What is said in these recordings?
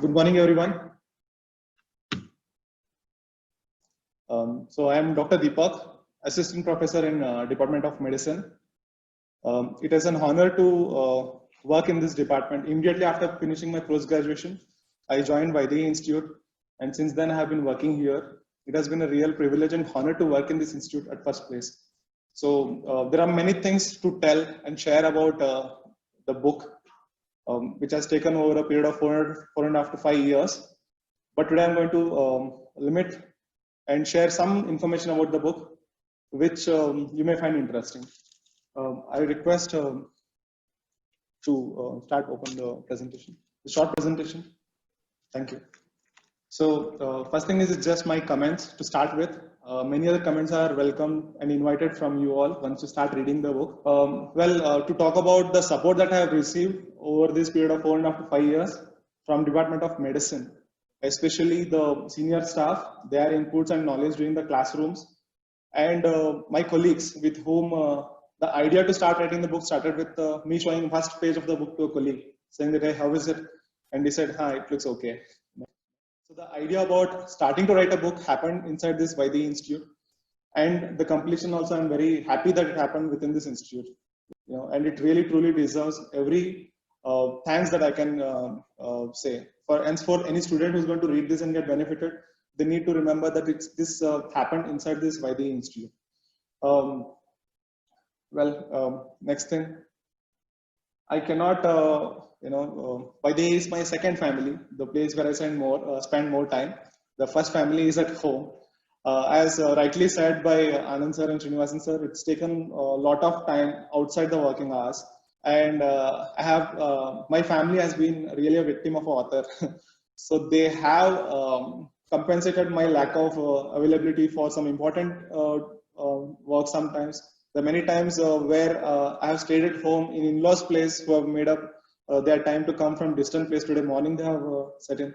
Good morning, everyone. So I am Dr. Deepak, Assistant Professor in Department of Medicine. It is an honor to work in this department. Immediately after finishing my post-graduation, I joined Vaidehi Institute, and since then I have been working here. It has been a real privilege and honor to work in this institute at first place. So there are many things to tell and share about the book, which has taken over a period of 4.5 to 5 years. But today I'm going to limit and share some information about the book, which you may find interesting. I request to start open the presentation, the short presentation. Thank you. So first thing is just my comments to start with. Many other comments are welcome and invited from you all once you start reading the book. To talk about the support that I have received over this period of 4.5 to 5 years from Department of Medicine, especially the senior staff, their inputs and knowledge during the classrooms, and my colleagues with whom the idea to start writing the book started with me showing first page of the book to a colleague, saying that, hey, how is it? And he said, it looks okay. So the idea about starting to write a book happened inside this Vaidehi Institute, and the completion also, I'm very happy that it happened within this institute. And it really truly deserves every thanks that I can say. For any student who's going to read this and get benefited, they need to remember that this happened inside this Vaidehi Institute. Next thing, I cannot, Vaidehi is my second family, the place where I spend more time. The first family is at home. As rightly said by Anand sir and Srinivasan sir, it's taken a lot of time outside the working hours. And my family has been really a victim of author. So they have compensated my lack of availability for some important work sometimes. There are many times where I have stayed at home in in-laws' place who have made up their time to come from distant place. Today morning they have set in.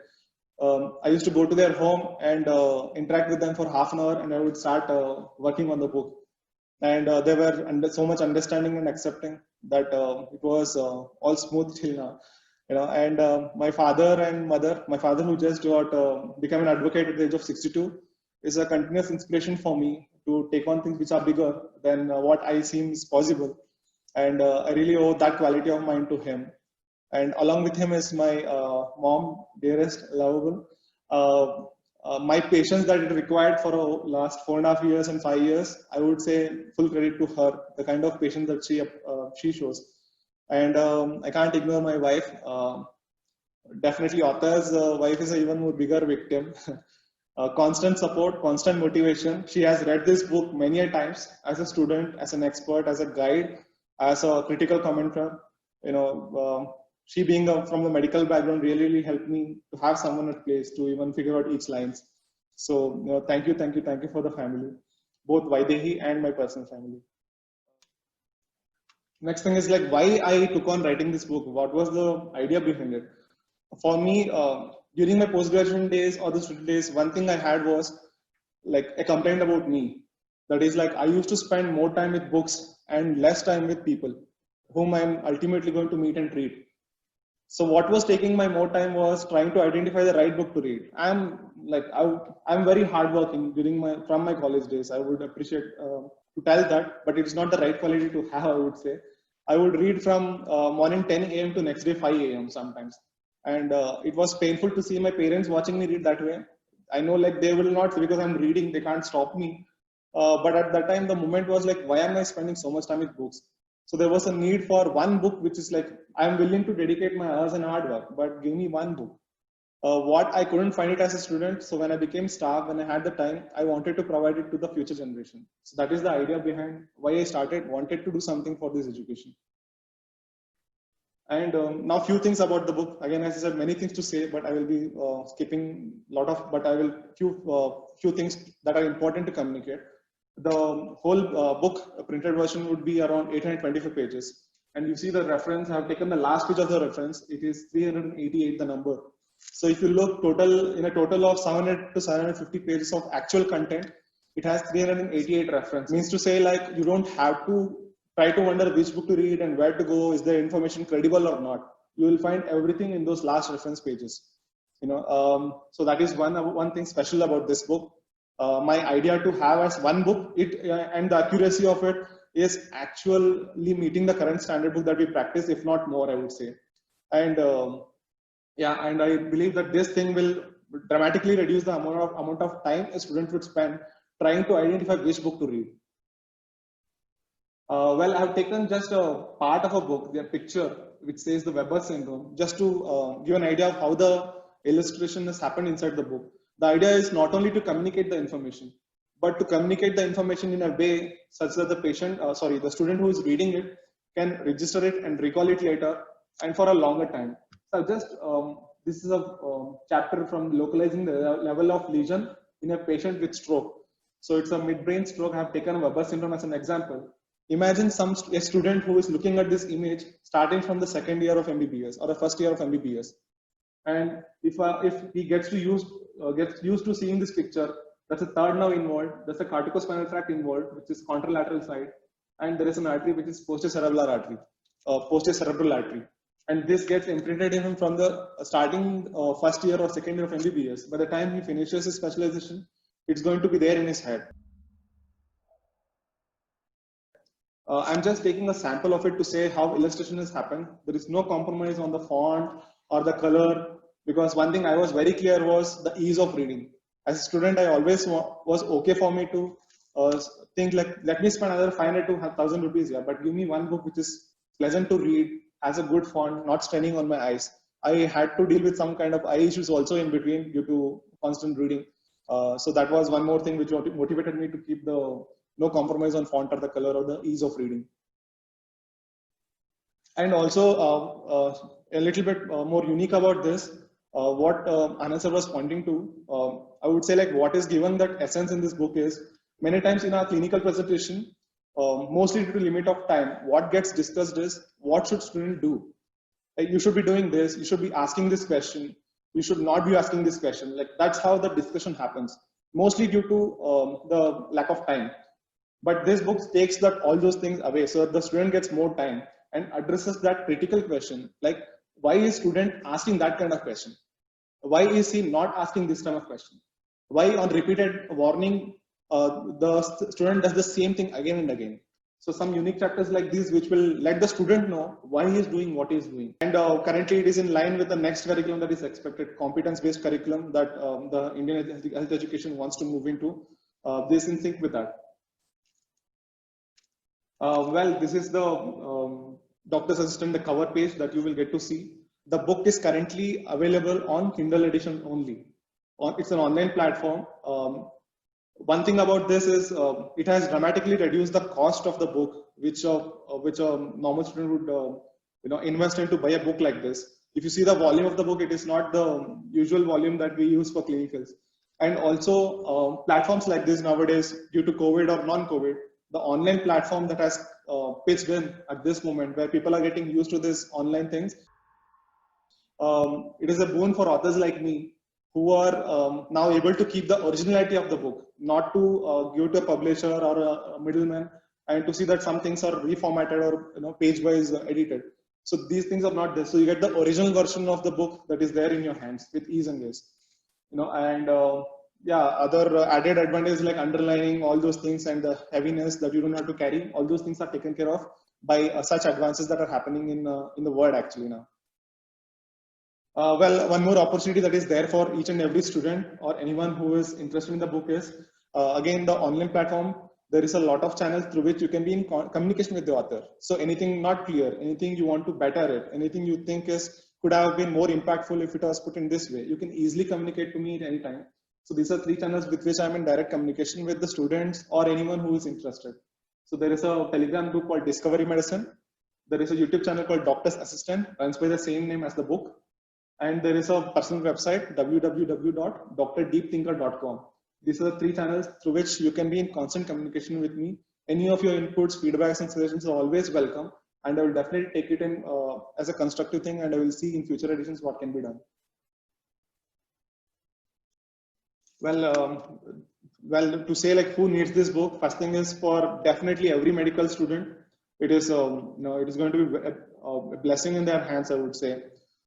I used to go to their home and interact with them for half an hour, and I would start working on the book. And they were so much understanding and accepting that it was all smooth till now. And my father and mother, my father who just became an advocate at the age of 62, is a continuous inspiration for me to take on things which are bigger than what I seem is possible. And I really owe that quality of mind to him. And along with him is my mom, dearest, lovable. My patience that it required for the last 4.5 years and 5 years, I would say full credit to her, the kind of patience that she shows. And I can't ignore my wife. Definitely author's wife is an even more bigger victim. Constant support, constant motivation. She has read this book many a times as a student, as an expert, as a guide, as a critical commenter. She being from the medical background really helped me to have someone at place to even figure out each lines. So thank you for the family, both Vaidehi and my personal family. Next thing is like why I took on writing this book. What was the idea behind it? For me, during my post-graduation days or the student days, one thing I had was like a complaint about me. That is like I used to spend more time with books and less time with people whom I'm ultimately going to meet and treat. So what was taking my more time was trying to identify the right book to read. I'm very hardworking from my college days. I would appreciate to tell that, but it's not the right quality to have, I would say. I would read from morning 10 a.m. to next day 5 a.m. sometimes. And it was painful to see my parents watching me read that way. I know like they will not, because I'm reading, they can't stop me. But at that time, the moment was like, why am I spending so much time with books? So there was a need for one book, which is like, I'm willing to dedicate my hours and hard work, but give me one book. What I couldn't find it as a student. So when I became staff, when I had the time, I wanted to provide it to the future generation. So that is the idea behind why I wanted to do something for this education. And now few things about the book. Again, as I said, many things to say, but I will be skipping a lot of, but I will few things that are important to communicate. The whole book, printed version would be around 825 pages. And you see the reference, I have taken the last page of the reference. It is 388, the number. So if you look in a total of 700 to 750 pages of actual content, it has 388 references. Means to say like, you don't have to try to wonder which book to read and where to go. Is the information credible or not? You will find everything in those last reference pages. So that is one thing special about this book. My idea to have as one book, and the accuracy of it is actually meeting the current standard book that we practice, if not more, I would say. And yeah, and I believe that this thing will dramatically reduce the amount of time a student would spend trying to identify which book to read. Well, I have taken just a part of a book, the picture, which says the Weber syndrome, just to give an idea of how the illustration has happened inside the book. The idea is not only to communicate the information, but to communicate the information in a way such that the student who is reading it can register it and recall it later and for a longer time. So this is a chapter from localizing the level of lesion in a patient with stroke. So it's a midbrain stroke. I have taken Weber syndrome as an example. Imagine a student who is looking at this image starting from the second year of MBBS or the first year of MBBS, and if he gets used to seeing this picture, that's a third nerve involved, there's a corticospinal tract involved, which is contralateral side, and there is an artery which is posterior cerebral artery, and this gets imprinted in him from the starting first year or second year of MBBS. By the time he finishes his specialization, it's going to be there in his head. I'm just taking a sample of it to say how illustration has happened. There is no compromise on the font or the color, because one thing I was very clear was the ease of reading. As a student, I always was okay for me to think like, let me spend another 500 to 1,000 rupees here, but give me one book which is pleasant to read, has a good font, not straining on my eyes. I had to deal with some kind of eye issues also in between due to constant reading. So that was one more thing which motivated me to keep the no compromise on font or the color or the ease of reading. And also a little bit more unique about this, what Anand sir was pointing to, I would say like what is given that essence in this book is many times in our clinical presentation, mostly due to limit of time, what gets discussed is what should student do? Like you should be doing this, you should be asking this question, you should not be asking this question. Like that's how the discussion happens, mostly due to the lack of time. But this book takes all those things away, so the student gets more time and addresses that critical question, like why is student asking that kind of question? Why is he not asking this kind of question? Why on repeated warning, the student does the same thing again and again? So some unique chapters like these, which will let the student know why he is doing what he is doing. And currently it is in line with the next curriculum that is expected, competence-based curriculum that the Indian health education wants to move into. This in sync with that. Well, this is the doctor's assistant, the cover page that you will get to see. The book is currently available on Kindle edition only. It's an online platform. One thing about this is it has dramatically reduced the cost of the book, which a normal student would invest in to buy a book like this. If you see the volume of the book, it is not the usual volume that we use for clinicals. And also platforms like this nowadays, due to COVID or non-COVID, the online platform that has pitched in at this moment, where people are getting used to this online things, it is a boon for authors like me who are now able to keep the originality of the book, not to give to a publisher or a middleman, and to see that some things are reformatted or page-wise edited. So these things are not there. So you get the original version of the book that is there in your hands with ease and grace. Yeah, other added advantages like underlining, all those things, and the heaviness that you don't have to carry, all those things are taken care of by such advances that are happening in the world actually now. Well, one more opportunity that is there for each and every student or anyone who is interested in the book is, again, the online platform. There is a lot of channels through which you can be in communication with the author. So anything not clear, anything you want to better it, anything you think could have been more impactful if it was put in this way, you can easily communicate to me at any time. So these are 3 channels with which I'm in direct communication with the students or anyone who is interested. So there is a Telegram group called Discovery Medicine. There is a YouTube channel called Doctor's Assistant, runs by the same name as the book. And there is a personal website, www.drdeepthinker.com. These are the 3 channels through which you can be in constant communication with me. Any of your inputs, feedbacks, and suggestions are always welcome. And I will definitely take it in as a constructive thing, and I will see in future editions what can be done. Well, to say like who needs this book, first thing is for definitely every medical student. It is, it is going to be a blessing in their hands, I would say.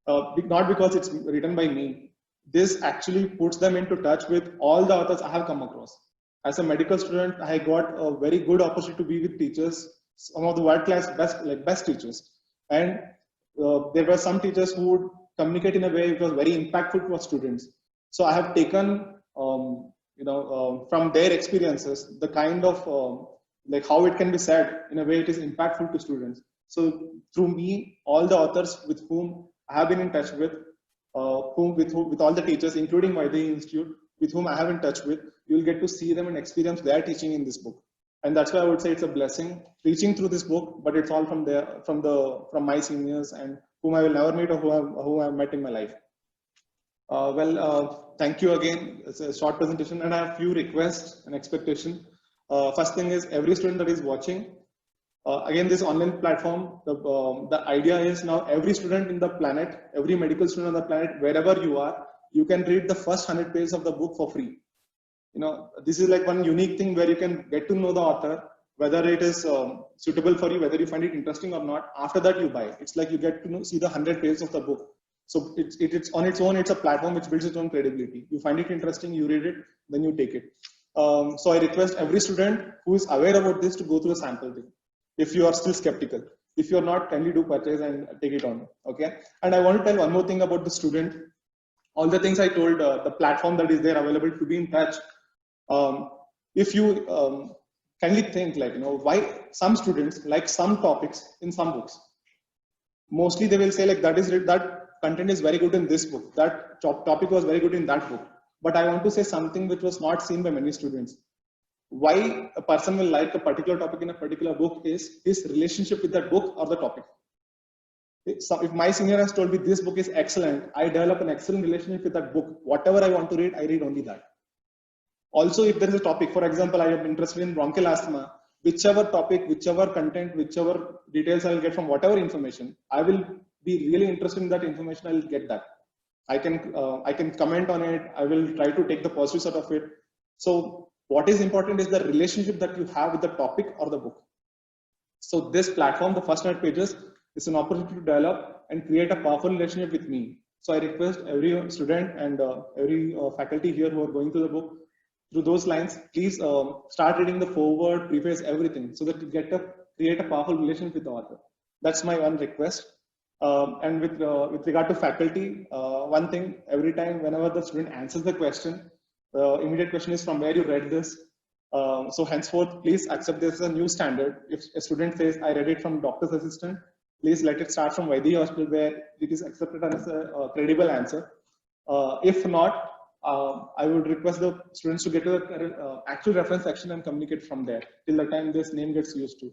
Not because it's written by me. this actually puts them into touch with all the authors I have come across. As a medical student, I got a very good opportunity to be with teachers, some of the world-class best teachers. And there were some teachers who would communicate in a way which was very impactful to our students. So I have taken, from their experiences, the kind of like how it can be said in a way it is impactful to students. So through me, all the authors with whom I have been in touch with, with all the teachers, including Vaidehi Institute, with whom I have in touch with, you will get to see them and experience their teaching in this book. And that's why I would say it's a blessing reaching through this book, but it's all from my seniors and whom I will never meet or who I've met in my life. Thank you again. It's a short presentation and I have few requests and expectation. First thing is every student that is watching, again, this online platform, the idea is now every student in the planet, every medical student on the planet, wherever you are, you can read the first 100 pages of the book for free. This is like one unique thing where you can get to know the author, whether it is suitable for you, whether you find it interesting or not. After that, you buy. It's like you get to see the 100 pages of the book. So it's on its own, it's a platform which builds its own credibility. You find it interesting, you read it, then you take it. So I request every student who is aware about this to go through a sample thing. If you are still skeptical, if you are not, kindly do purchase and take it on. Okay. And I want to tell one more thing about the student. All the things I told, the platform that is there available to be in touch. If you kindly think why some students like some topics in some books. Mostly they will say like that content is very good in this book. That topic was very good in that book. But I want to say something which was not seen by many students. Why a person will like a particular topic in a particular book is his relationship with that book or the topic. If my senior has told me this book is excellent, I develop an excellent relationship with that book. Whatever I want to read, I read only that. Also, if there is a topic, for example, I am interested in bronchial asthma, whichever topic, whichever content, whichever details I will get from whatever information, I will be really interested in that information, I will get that. I can comment on it. I will try to take the positive side of it. So what is important is the relationship that you have with the topic or the book. So this platform, the first 100 pages, is an opportunity to develop and create a powerful relationship with me. So I request every student and every faculty here who are going through the book, through those lines, please start reading the foreword, preface, everything, so that you create a powerful relationship with the author. That's my one request. And with regard to faculty, one thing, every time, whenever the student answers the question, the immediate question is from where you read this. So henceforth, please accept this as a new standard. If a student says, I read it from doctor's assistant, please let it start from Vaidehi Hospital, where it is accepted as a credible answer. If not, I would request the students to get to the actual reference section and communicate from there till the time this name gets used to.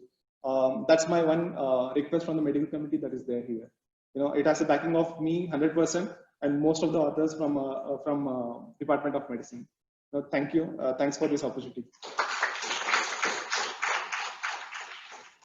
That's my one request from the medical committee that is there here. It has a backing of me 100% and most of the authors from Department of Medicine. Thank you. Thanks for this opportunity.